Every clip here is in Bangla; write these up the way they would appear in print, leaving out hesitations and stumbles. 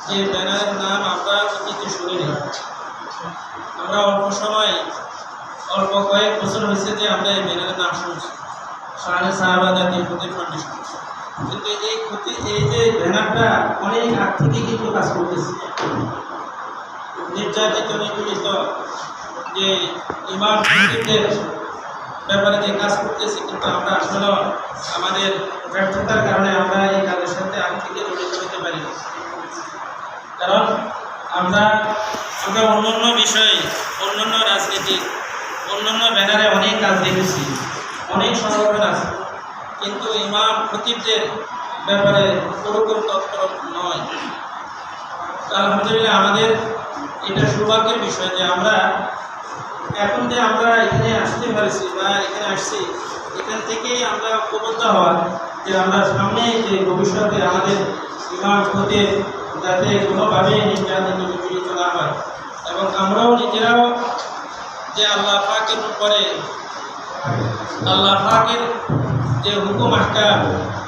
যে ব্যানারের নাম আমরা অতীতে শুনিনি। আমরা অল্প কয়েক বছর হয়েছে যে আমরা এই ব্যানারের নাম শুনছি, শাহে সাহাবা জাতীয় ক্ষতি ফাউন্ডেশন। কিন্তু এই যে ব্যানারটা অনেক আগ থেকে কিন্তু কাজ করতেছে। নির্যাতিত নিপীড়িত যে ইমাম মুসলিমদের ব্যাপারে যে কাজ করতেছে, কিন্তু আমরা আসলে আমাদের ব্যর্থতার কারণে আমরা এই কাজের সাথে আগে থেকে জড়িত হতে পারি। কারণ আমরা অন্যান্য বিষয়ে, অন্যান্য রাজনীতি, অন্যান্য ব্যানারে অনেক কাজ দেখেছি, অনেক সংগঠন আছে, কিন্তু ইমাম খতিবদের ব্যাপারে ওরকম তৎপর নয়। আলহামদুলিল্লাহ আমাদের এটা সৌভাগ্যের বিষয় যে আমরা এখন যে আমরা এখানে আসতে পারছি বা এখানে আসছি, এখান থেকেই আমরা উপলব্ধ হওয়ার যে আমরা সামনে যে ভবিষ্যতে আমাদের ইমাম খতিব যাতে কোনোভাবেই নির্যাতিত নিপীড়িত না হয়, এবং আমরাও নিজেরাও যে আল্লাহ পাকের উপরে আল্লাহ পাকের যে হুকুম আহকাম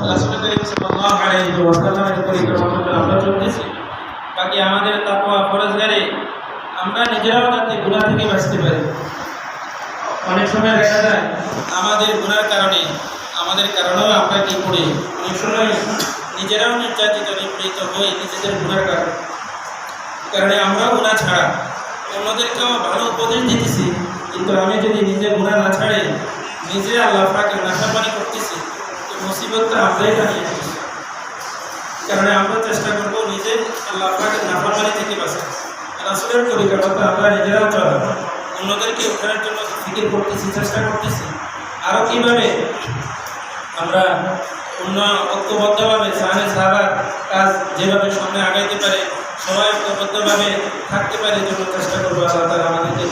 রাসূল করিম সাল্লাল্লাহু আলাইহি ওয়াসাল্লামের পরিকল্পনা করে আমরা চলতেছি, বাকি আমাদের তাকওয়া ফরজগারে আমরা নিজেরাও যাতে গুনাহ থেকে বাঁচতে পারি। অনেক সময় দেখা যায় আমাদের গুনার কারণে আমাদের কারণেও আমরা কি করি, অনেক সময় নিজেরাও নির্যাতিত নিপীড়িত হই নিজেদের গুনার কারণে আমরাও গুনাহ ছাড়া অন্যদেরকেও ভালো উপদেশ দিতেছি, কিন্তু আমি যদি নিজে গুনাহ না ছাড়ে নিজে আল্লাহ পাকের নাফরমানি করতেছি, তো মুসিবতটা আমরাই টানিয়ে আনতেছি। কারণে আমরা চেষ্টা করবো নিজে আল্লাহ পাকের নাফরমানি থেকে বাঁচা। রাসূলের পরিকল্পনা আমরা নিজেরাও চলা, অন্যদেরকে উঠানোর জন্য ফিকির করতেছি, চেষ্টা করতেছি আরও কীভাবে আমরা ঐক্যবদ্ধভাবে শাহে সাহাবার কাজ যেভাবে সামনে আগাইতে পারে, সবাই ঐক্যবদ্ধভাবে থাকতে পারে, জন্য চেষ্টা করবো। আল্লাহ তাআলা আমাদেরকে